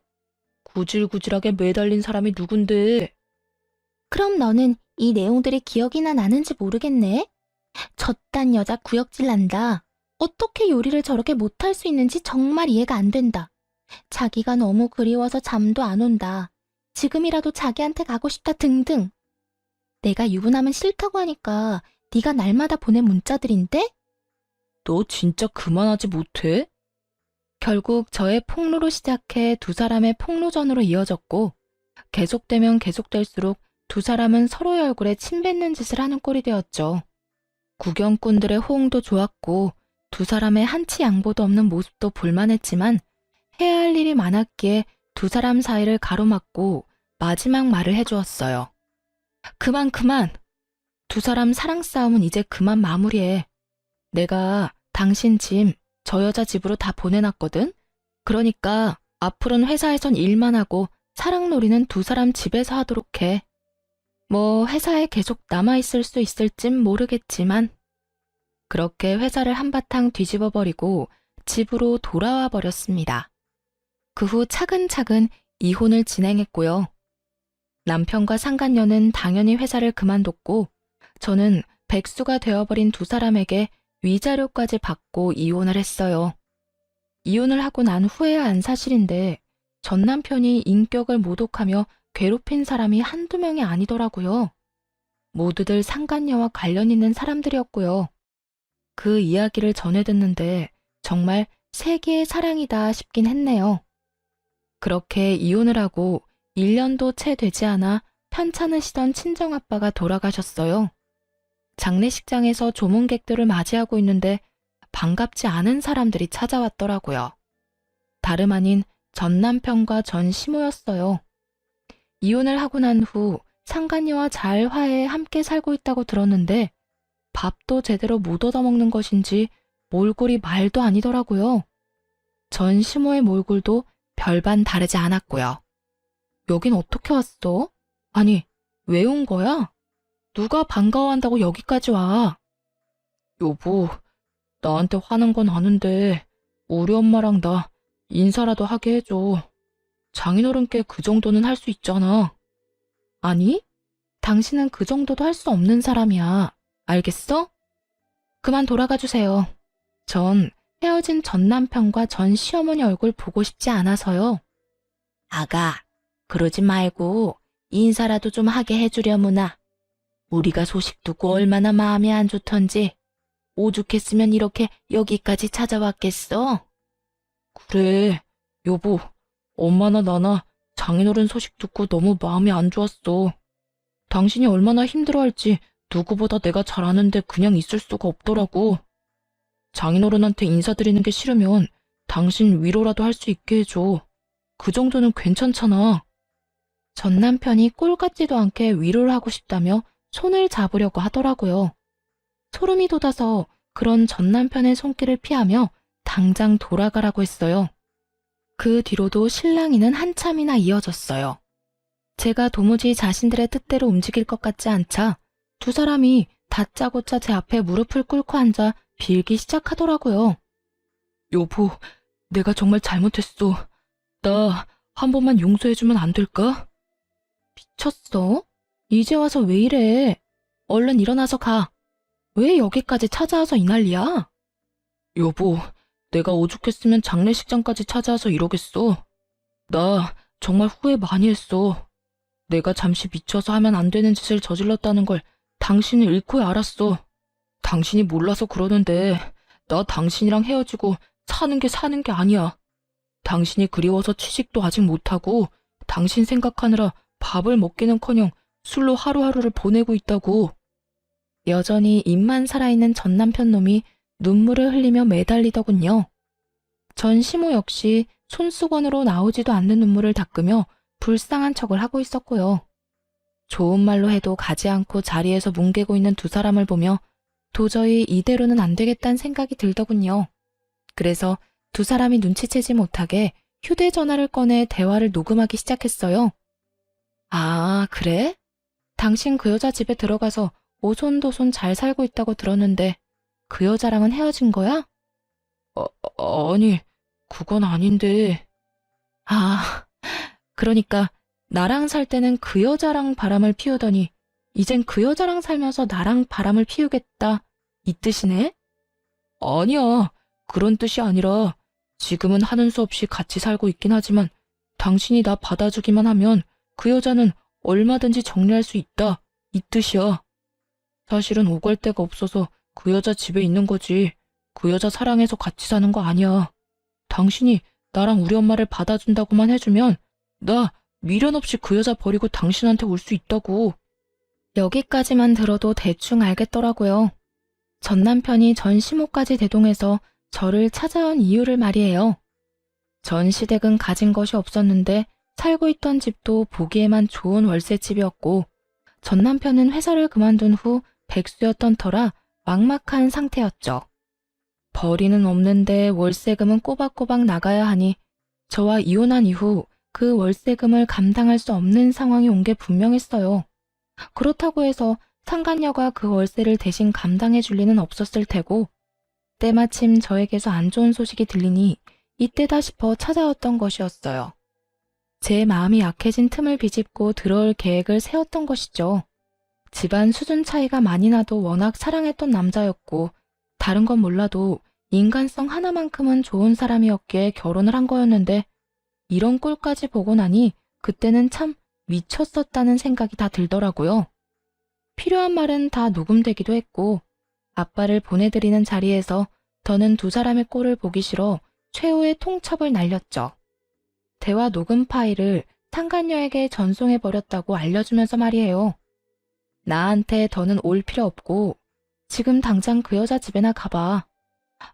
구질구질하게 매달린 사람이 누군데?
그럼 너는 이 내용들이 기억이나 나는지 모르겠네. 저딴 여자 구역질 난다. 어떻게 요리를 저렇게 못할 수 있는지 정말 이해가 안 된다. 자기가 너무 그리워서 잠도 안 온다. 지금이라도 자기한테 가고 싶다 등등. 내가 유부남은 싫다고 하니까 네가 날마다 보낸 문자들인데?
너 진짜 그만하지 못해? 결국 저의 폭로로 시작해 두 사람의 폭로전으로 이어졌고 계속되면 계속될수록 두 사람은 서로의 얼굴에 침 뱉는 짓을 하는 꼴이 되었죠. 구경꾼들의 호응도 좋았고 두 사람의 한치 양보도 없는 모습도 볼만했지만 해야 할 일이 많았기에 두 사람 사이를 가로막고 마지막 말을 해주었어요. 그만. 두 사람 사랑 싸움은 이제 그만 마무리해. 내가 당신 짐 저 여자 집으로 다 보내놨거든? 그러니까 앞으로는 회사에선 일만 하고 사랑놀이는 두 사람 집에서 하도록 해. 뭐 회사에 계속 남아있을 수 있을진 모르겠지만 그렇게 회사를 한바탕 뒤집어버리고 집으로 돌아와 버렸습니다. 그 후 차근차근 이혼을 진행했고요. 남편과 상간녀는 당연히 회사를 그만뒀고 저는 백수가 되어버린 두 사람에게 위자료까지 받고 이혼을 했어요. 이혼을 하고 난 후에야 안 사실인데 전 남편이 인격을 모독하며 괴롭힌 사람이 한두 명이 아니더라고요. 모두들 상간녀와 관련 있는 사람들이었고요. 그 이야기를 전해 듣는데 정말 세계의 사랑이다 싶긴 했네요. 그렇게 이혼을 하고 1년도 채 되지 않아 편찮으시던 친정아빠가 돌아가셨어요. 장례식장에서 조문객들을 맞이하고 있는데 반갑지 않은 사람들이 찾아왔더라고요. 다름 아닌 전 남편과 전 시모였어요. 이혼을 하고 난 후 상간녀와 잘 화해해 함께 살고 있다고 들었는데 밥도 제대로 못 얻어먹는 것인지 몰골이 말도 아니더라고요. 전 시모의 몰골도 별반 다르지 않았고요. 여긴 어떻게 왔어? 아니, 왜 온 거야? 누가 반가워한다고 여기까지 와? 여보, 나한테 화난 건 아는데 우리 엄마랑 나 인사라도 하게 해줘. 장인어른께 그 정도는 할 수 있잖아. 아니, 당신은 그 정도도 할 수 없는 사람이야. 알겠어? 그만 돌아가 주세요. 전 헤어진 전 남편과 전 시어머니 얼굴 보고 싶지 않아서요. 아가, 그러지 말고 인사라도 좀 하게 해주려무나. 우리가 소식 듣고 얼마나 마음이 안 좋던지 오죽했으면 이렇게 여기까지 찾아왔겠어? 그래, 여보, 엄마나 나나 장인어른 소식 듣고 너무 마음이 안 좋았어. 당신이 얼마나 힘들어할지 누구보다 내가 잘 아는데 그냥 있을 수가 없더라고. 장인어른한테 인사드리는 게 싫으면 당신 위로라도 할 수 있게 해줘. 그 정도는 괜찮잖아. 전 남편이 꼴 같지도 않게 위로를 하고 싶다며 손을 잡으려고 하더라고요. 소름이 돋아서 그런 전 남편의 손길을 피하며 당장 돌아가라고 했어요. 그 뒤로도 실랑이는 한참이나 이어졌어요. 제가 도무지 자신들의 뜻대로 움직일 것 같지 않자 두 사람이 다짜고짜 제 앞에 무릎을 꿇고 앉아 빌기 시작하더라고요. 여보, 내가 정말 잘못했어. 나 한 번만 용서해주면 안 될까? 미쳤어? 이제 와서 왜 이래? 얼른 일어나서 가. 왜 여기까지 찾아와서 이 난리야? 여보, 내가 오죽했으면 장례식장까지 찾아와서 이러겠어. 나 정말 후회 많이 했어. 내가 잠시 미쳐서 하면 안 되는 짓을 저질렀다는 걸 당신이 잃고야 알았어. 당신이 몰라서 그러는데 나 당신이랑 헤어지고 사는 게 아니야. 당신이 그리워서 취직도 아직 못하고 당신 생각하느라 밥을 먹기는커녕 술로 하루하루를 보내고 있다고. 여전히 입만 살아있는 전 남편 놈이 눈물을 흘리며 매달리더군요. 전 시모 역시 손수건으로 나오지도 않는 눈물을 닦으며 불쌍한 척을 하고 있었고요. 좋은 말로 해도 가지 않고 자리에서 뭉개고 있는 두 사람을 보며 도저히 이대로는 안 되겠다는 생각이 들더군요. 그래서 두 사람이 눈치채지 못하게 휴대전화를 꺼내 대화를 녹음하기 시작했어요. 아, 그래? 당신 그 여자 집에 들어가서 오손도손 잘 살고 있다고 들었는데 그 여자랑은 헤어진 거야? 아니, 그건 아닌데. 아, 그러니까 나랑 살 때는 그 여자랑 바람을 피우더니 이젠 그 여자랑 살면서 나랑 바람을 피우겠다. 이 뜻이네? 아니야, 그런 뜻이 아니라 지금은 하는 수 없이 같이 살고 있긴 하지만 당신이 나 받아주기만 하면 그 여자는 얼마든지 정리할 수 있다. 이 뜻이야. 사실은 오갈 데가 없어서 그 여자 집에 있는 거지. 그 여자 사랑해서 같이 사는 거 아니야. 당신이 나랑 우리 엄마를 받아준다고만 해주면 나 미련 없이 그 여자 버리고 당신한테 올 수 있다고. 여기까지만 들어도 대충 알겠더라고요. 전 남편이 전 시모까지 대동해서 저를 찾아온 이유를 말이에요. 전 시댁은 가진 것이 없었는데 살고 있던 집도 보기에만 좋은 월세집이었고 전 남편은 회사를 그만둔 후 백수였던 터라 막막한 상태였죠. 벌이는 없는데 월세금은 꼬박꼬박 나가야 하니 저와 이혼한 이후 그 월세금을 감당할 수 없는 상황이 온 게 분명했어요. 그렇다고 해서 상간녀가 그 월세를 대신 감당해 줄 리는 없었을 테고 때마침 저에게서 안 좋은 소식이 들리니 이때다 싶어 찾아왔던 것이었어요. 제 마음이 약해진 틈을 비집고 들어올 계획을 세웠던 것이죠. 집안 수준 차이가 많이 나도 워낙 사랑했던 남자였고 다른 건 몰라도 인간성 하나만큼은 좋은 사람이었기에 결혼을 한 거였는데 이런 꼴까지 보고 나니 그때는 참 미쳤었다는 생각이 다 들더라고요. 필요한 말은 다 녹음되기도 했고 아빠를 보내드리는 자리에서 저는 두 사람의 꼴을 보기 싫어 최후의 통첩을 날렸죠. 대화 녹음 파일을 상간녀에게 전송해버렸다고 알려주면서 말이에요. 나한테 더는 올 필요 없고 지금 당장 그 여자 집에나 가봐.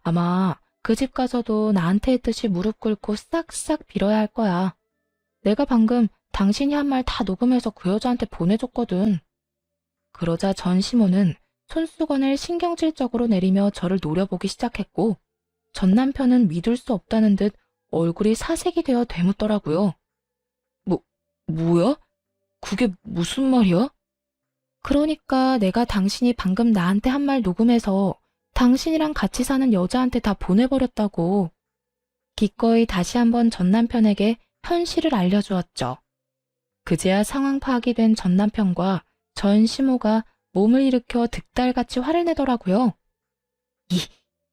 아마 그 집 가서도 나한테 했듯이 무릎 꿇고 싹싹 빌어야 할 거야. 내가 방금 당신이 한 말 다 녹음해서 그 여자한테 보내줬거든. 그러자 전 시모는 손수건을 신경질적으로 내리며 저를 노려보기 시작했고 전 남편은 믿을 수 없다는 듯 얼굴이 사색이 되어 되묻더라고요. 뭐야? 그게 무슨 말이야? 그러니까 내가 당신이 방금 나한테 한 말 녹음해서 당신이랑 같이 사는 여자한테 다 보내버렸다고. 기꺼이 다시 한번 전 남편에게 현실을 알려주었죠. 그제야 상황 파악이 된 전 남편과 전 시모가 몸을 일으켜 득달같이 화를 내더라고요.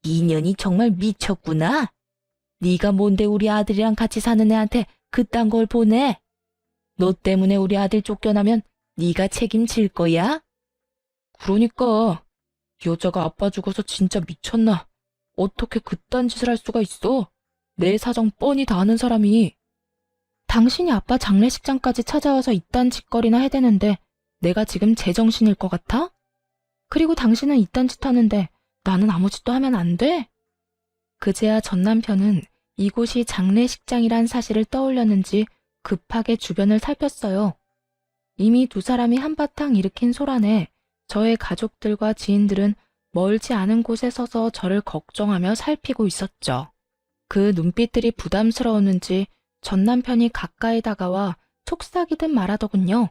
이년이 정말 미쳤구나. 네가 뭔데 우리 아들이랑 같이 사는 애한테 그딴 걸 보내? 너 때문에 우리 아들 쫓겨나면 네가 책임질 거야? 그러니까 여자가 아빠 죽어서 진짜 미쳤나? 어떻게 그딴 짓을 할 수가 있어? 내 사정 뻔히 다 아는 사람이. 당신이 아빠 장례식장까지 찾아와서 이딴 짓거리나 해대는데 내가 지금 제정신일 것 같아? 그리고 당신은 이딴 짓 하는데 나는 아무 짓도 하면 안 돼? 그제야 전 남편은 이곳이 장례식장이란 사실을 떠올렸는지 급하게 주변을 살폈어요. 이미 두 사람이 한바탕 일으킨 소란에 저의 가족들과 지인들은 멀지 않은 곳에 서서 저를 걱정하며 살피고 있었죠. 그 눈빛들이 부담스러웠는지 전 남편이 가까이 다가와 속삭이듯 말하더군요.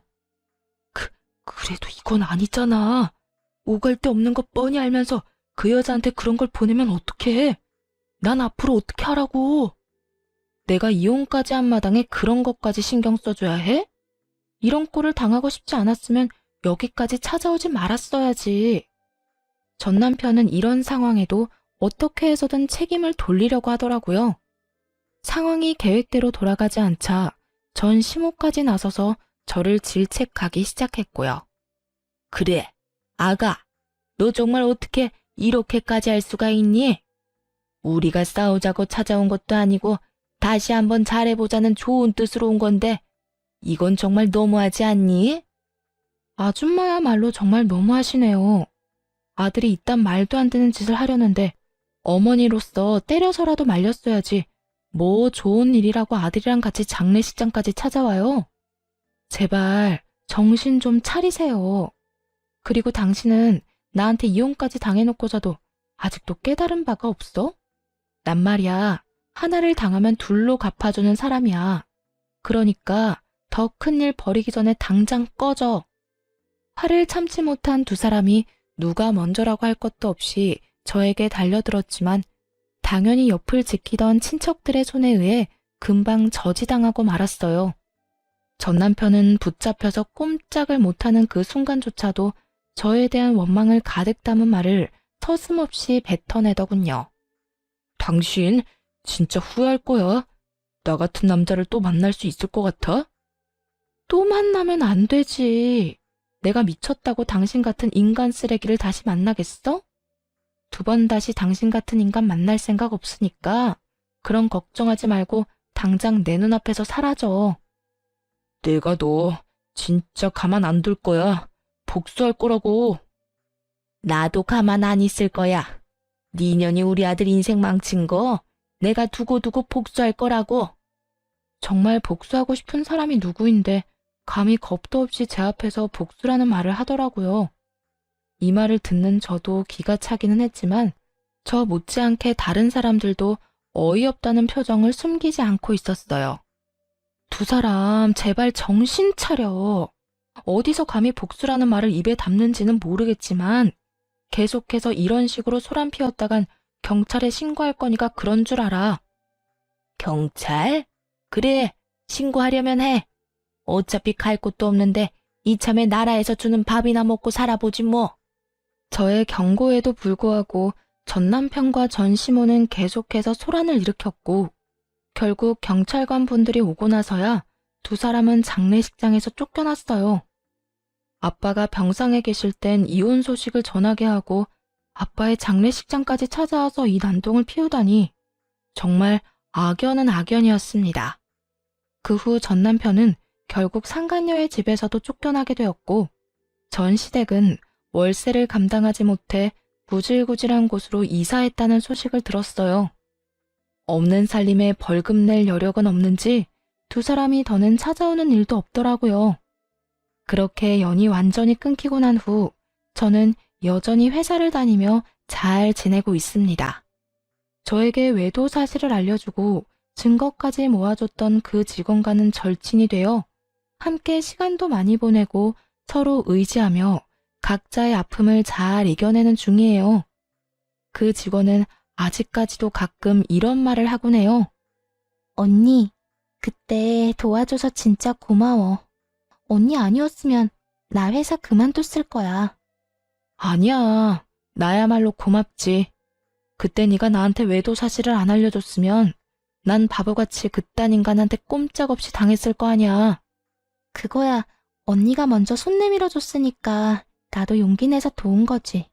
그래도 이건 아니잖아. 오갈 데 없는 거 뻔히 알면서 그 여자한테 그런 걸 보내면 어떡해? 난 앞으로 어떻게 하라고? 내가 이혼까지 한 마당에 그런 것까지 신경 써줘야 해? 이런 꼴을 당하고 싶지 않았으면 여기까지 찾아오지 말았어야지. 전 남편은 이런 상황에도 어떻게 해서든 책임을 돌리려고 하더라고요. 상황이 계획대로 돌아가지 않자 전 시모까지 나서서 저를 질책하기 시작했고요. 그래, 아가, 너 정말 어떻게 이렇게까지 할 수가 있니? 우리가 싸우자고 찾아온 것도 아니고 다시 한번 잘해보자는 좋은 뜻으로 온 건데 이건 정말 너무하지 않니? 아줌마야말로 정말 너무하시네요. 아들이 이딴 말도 안 되는 짓을 하려는데 어머니로서 때려서라도 말렸어야지 뭐 좋은 일이라고 아들이랑 같이 장례식장까지 찾아와요. 제발 정신 좀 차리세요. 그리고 당신은 나한테 이혼까지 당해놓고서도 아직도 깨달은 바가 없어? 난 말이야, 하나를 당하면 둘로 갚아주는 사람이야. 그러니까 더 큰일 벌이기 전에 당장 꺼져. 화를 참지 못한 두 사람이 누가 먼저라고 할 것도 없이 저에게 달려들었지만 당연히 옆을 지키던 친척들의 손에 의해 금방 저지당하고 말았어요. 전 남편은 붙잡혀서 꼼짝을 못하는 그 순간조차도 저에 대한 원망을 가득 담은 말을 서슴없이 뱉어내더군요. 당신 진짜 후회할 거야. 나 같은 남자를 또 만날 수 있을 것 같아? 또 만나면 안 되지. 내가 미쳤다고 당신 같은 인간 쓰레기를 다시 만나겠어? 두 번 다시 당신 같은 인간 만날 생각 없으니까 그런 걱정하지 말고 당장 내 눈앞에서 사라져. 내가 너 진짜 가만 안 둘 거야. 복수할 거라고. 나도 가만 안 있을 거야. 네 년이 우리 아들 인생 망친 거 내가 두고두고 복수할 거라고. 정말 복수하고 싶은 사람이 누구인데 감히 겁도 없이 제 앞에서 복수라는 말을 하더라고요. 이 말을 듣는 저도 기가 차기는 했지만 저 못지않게 다른 사람들도 어이없다는 표정을 숨기지 않고 있었어요. 두 사람 제발 정신 차려. 어디서 감히 복수라는 말을 입에 담는지는 모르겠지만 계속해서 이런 식으로 소란 피웠다간 경찰에 신고할 거니까 그런 줄 알아. 경찰? 그래, 신고하려면 해. 어차피 갈 곳도 없는데 이참에 나라에서 주는 밥이나 먹고 살아보지 뭐. 저의 경고에도 불구하고 전 남편과 전 시모는 계속해서 소란을 일으켰고 결국 경찰관 분들이 오고 나서야 두 사람은 장례식장에서 쫓겨났어요. 아빠가 병상에 계실 땐 이혼 소식을 전하게 하고 아빠의 장례식장까지 찾아와서 이 난동을 피우다니 정말 악연은 악연이었습니다. 그 후 전 남편은 결국 상간녀의 집에서도 쫓겨나게 되었고 전 시댁은 월세를 감당하지 못해 구질구질한 곳으로 이사했다는 소식을 들었어요. 없는 살림에 벌금 낼 여력은 없는지 두 사람이 더는 찾아오는 일도 없더라고요. 그렇게 연이 완전히 끊기고 난 후 저는 여전히 회사를 다니며 잘 지내고 있습니다. 저에게 외도 사실을 알려주고 증거까지 모아줬던 그 직원과는 절친이 되어 함께 시간도 많이 보내고 서로 의지하며 각자의 아픔을 잘 이겨내는 중이에요. 그 직원은 아직까지도 가끔 이런 말을 하곤 해요.
언니, 그때 도와줘서 진짜 고마워. 언니 아니었으면 나 회사 그만뒀을 거야.
아니야, 나야말로 고맙지. 그때 네가 나한테 외도 사실을 안 알려줬으면 난 바보같이 그딴 인간한테 꼼짝없이 당했을 거 아니야.
그거야 언니가 먼저 손 내밀어 줬으니까 나도 용기 내서 도운 거지.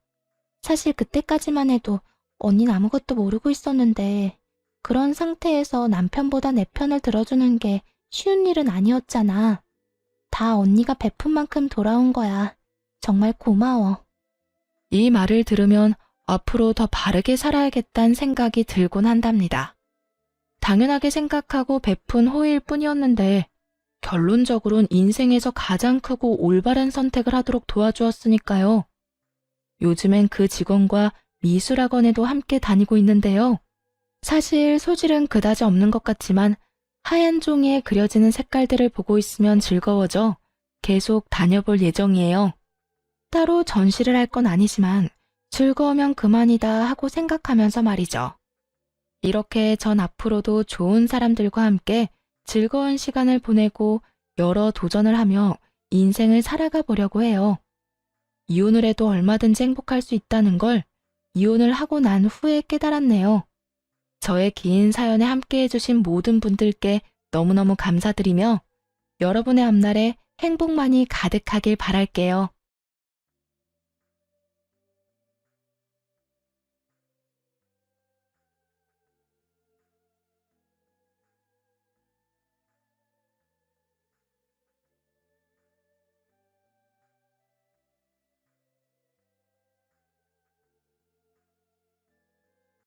사실 그때까지만 해도 언니는 아무것도 모르고 있었는데 그런 상태에서 남편보다 내 편을 들어주는 게 쉬운 일은 아니었잖아. 다 언니가 베푼 만큼 돌아온 거야. 정말 고마워.
이 말을 들으면 앞으로 더 바르게 살아야겠다는 생각이 들곤 한답니다. 당연하게 생각하고 베푼 호의일 뿐이었는데 결론적으론 인생에서 가장 크고 올바른 선택을 하도록 도와주었으니까요. 요즘엔 그 직원과 미술학원에도 함께 다니고 있는데요. 사실 소질은 그다지 없는 것 같지만 하얀 종이에 그려지는 색깔들을 보고 있으면 즐거워져 계속 다녀볼 예정이에요. 따로 전시를 할 건 아니지만 즐거우면 그만이다 하고 생각하면서 말이죠. 이렇게 전 앞으로도 좋은 사람들과 함께 즐거운 시간을 보내고 여러 도전을 하며 인생을 살아가 보려고 해요. 이혼을 해도 얼마든지 행복할 수 있다는 걸 이혼을 하고 난 후에 깨달았네요. 저의 긴 사연에 함께 해주신 모든 분들께 너무너무 감사드리며 여러분의 앞날에 행복만이 가득하길 바랄게요.